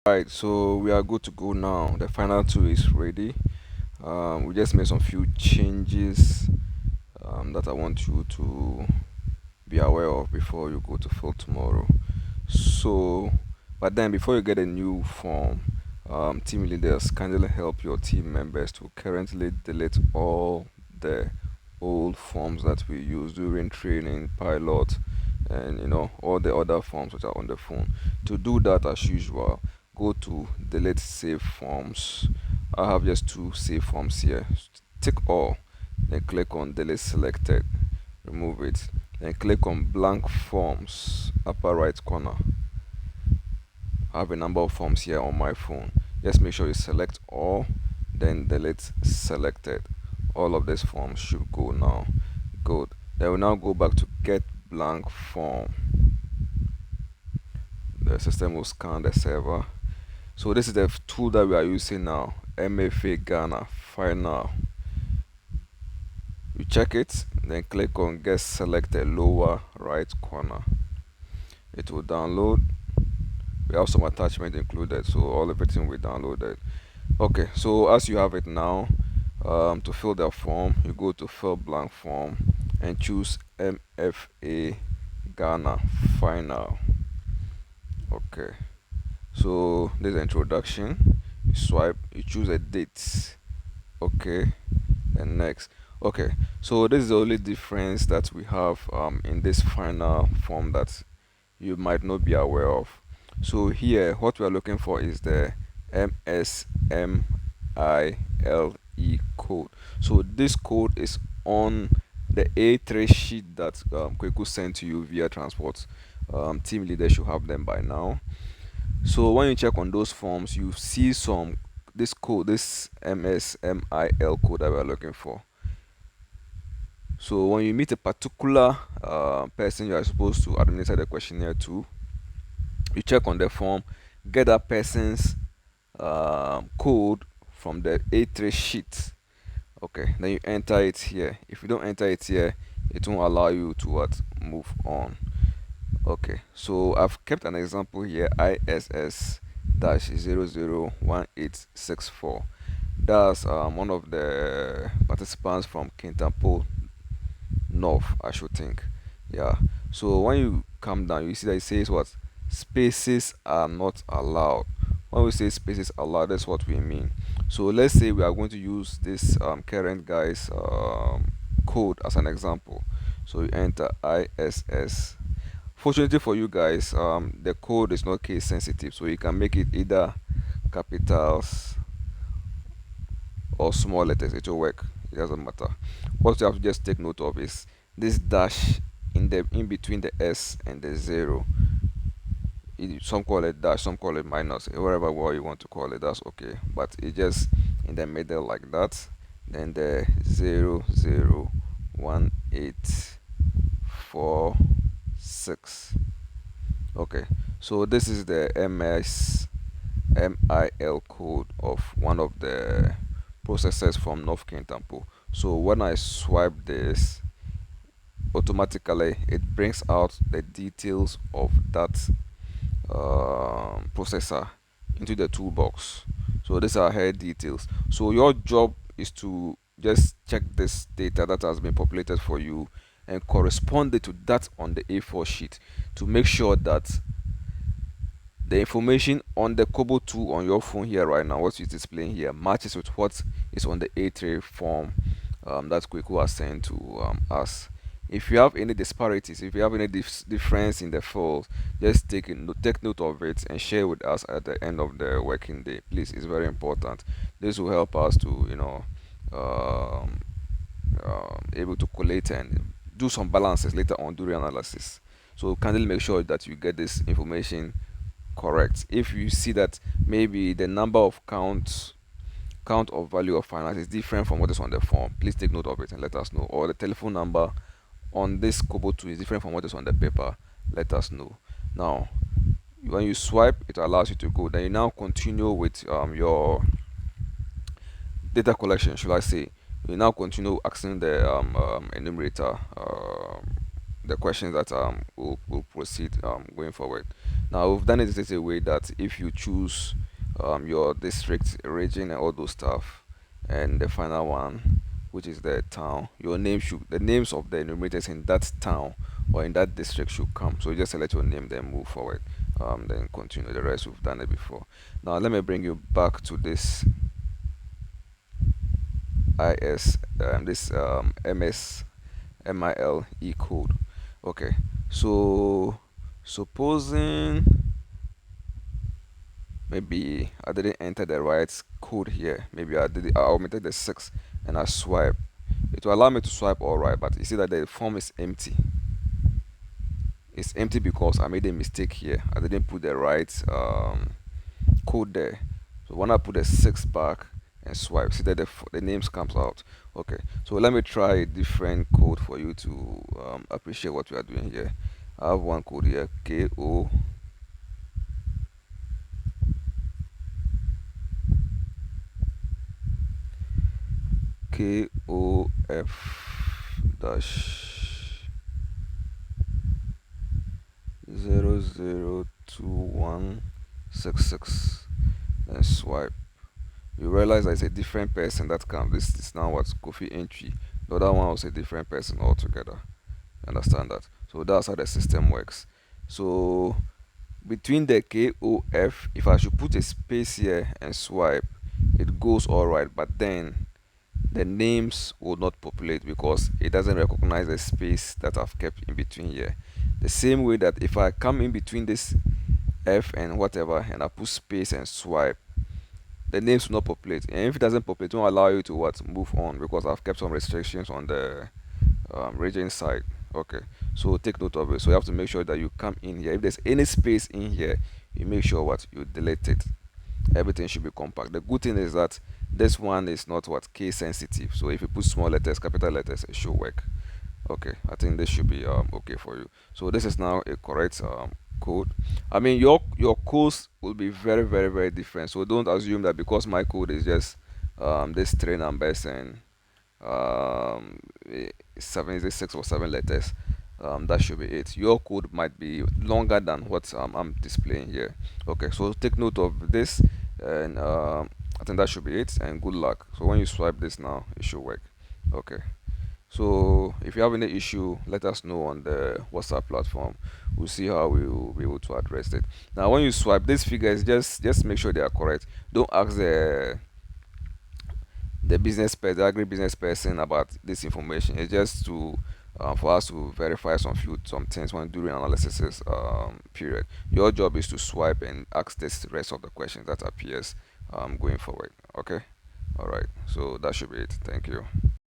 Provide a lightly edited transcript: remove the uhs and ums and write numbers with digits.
Right, so we are good to go now. The final tool is ready. We just made some few changes that I want you to be aware of before you go to fill tomorrow. So, but then before you get a new form, team leaders kindly help your team members to currently delete all the old forms that we use during training, pilot, and all the other forms which are on the phone. To do that, as usual, go to delete save forms. I have just two save forms here. Tick all, then click on delete selected, remove it, then click on blank forms, upper right corner. I have a number of forms here on my phone. Just make sure you select all, then delete selected. All of these forms should go now. Good. Then we now go back to get blank form. The system will scan the server. So this is the tool that we are using now. MFA Ghana final. You check it, then click on get selected lower right corner. It will download. We have some attachment included, so all everything we downloaded. Okay, so as you have it now, to fill the form, you go to fill blank form and choose MFA Ghana final. Okay, so this is introduction. You swipe, you choose a date. Okay, and next. Okay, so this is the only difference that we have in this final form that you might not be aware of. So here, what we are looking for is the MSMILE code. So this code is on the A3 sheet that Kweku sent to you via transport. Team leader should have them by now. So when you check on those forms, you see this code, this MSMIL code that we are looking for. So when you meet a particular person you are supposed to administer the questionnaire to, you check on the form, get that person's code from the A3 sheet. Okay, then you enter it here. If you don't enter it here, it won't allow you to move on. Okay, so I've kept an example here, ISS 001864. That's one of the participants from Kintampo North, I should think. Yeah. So when you come down, you see that it says what? Spaces are not allowed. When we say spaces allowed, that's what we mean. So let's say we are going to use this current guy's code as an example. So you enter ISS. Fortunately for you guys, the code is not case sensitive, so you can make it either capitals or small letters. It will work. It doesn't matter. What you have to just take note of is this dash in between the S and the zero. Some call it dash, some call it minus, whatever word you want to call it, that's okay. But it's just in the middle like that. Then the 001846. Okay, so this is the MIL code of one of the processors from North Kintampo. So when I swipe this, automatically it brings out the details of that processor into the toolbox. So these are her details. So your job is to just check this data that has been populated for you and correspond it to that on the A4 sheet to make sure that the information on the Kobo 2 on your phone here right now, what is displaying here, matches with what is on the A3 form that Kweku has sent to us. If you have any disparities, if you have any difference in the files, just take note of it and share with us at the end of the working day. Please, it's very important. This will help us to um, able to collate and do some balances later on during analysis. So kindly make sure that you get this information correct. If you see that maybe the number of count of value of finance is different from what is on the form, please take note of it and let us know. Or the telephone number on this Kobo 2 is different from what is on the paper, let us know. Now when you swipe, it allows you to go. Then you now continue with your data collection, should I say. You now continue accessing the enumerator the questions that will proceed going forward. Now we've done it in such a way that if you choose your district, region, and all those stuff, and the final one, which is the town, your name should the names of the enumerators in that town or in that district should come. So you just select your name, then move forward, then continue. The rest we've done it before. Now let me bring you back to this is this ms mile code. Okay, so supposing maybe I didn't enter the right code here, maybe I omitted the 6 and I swipe, it will allow me to swipe all right, but you see that the form is empty. It's empty because I made a mistake here. I didn't put the right code there. So when I put the 6 back and swipe, see that the names comes out. Okay, so let me try a different code for you to appreciate what we are doing here. I have one code here, KOF dash 002166 and swipe. You realize that it's a different person that comes. This is now what's Kofi entry. The other one was a different person altogether. Understand that? So that's how the system works. So between the KOF, if I should put a space here and swipe, it goes all right, but then the names will not populate because it doesn't recognize the space that I've kept in between here. The same way that if I come in between this F and whatever and I put space and swipe, the names will not populate. And if it doesn't populate, it won't allow you to what move on because I've kept some restrictions on the region side. Okay, so take note of it. So you have to make sure that you come in here. If there's any space in here, you make sure what you delete it. Everything should be compact. The good thing is that this one is not what case sensitive. So if you put small letters, capital letters, it should work. Okay, I think this should be okay for you. So this is now a correct code. I mean your codes will be very very different. So don't assume that because my code is just this three numbers and um, 6 or 7 letters, that should be it. Your code might be longer than what I'm displaying here. Okay, so take note of this, and I think that should be it. And good luck. So when you swipe this now, it should work. Okay. So if you have any issue, let us know on the WhatsApp platform. We'll see how we will be able to address it. Now, when you swipe these figures, just make sure they are correct. Don't ask the business person, the agribusiness person about this information. It's just to for us to verify some things when doing analysis period. Your job is to swipe and ask this rest of the questions that appears going forward. Okay, all right. So that should be it. Thank you.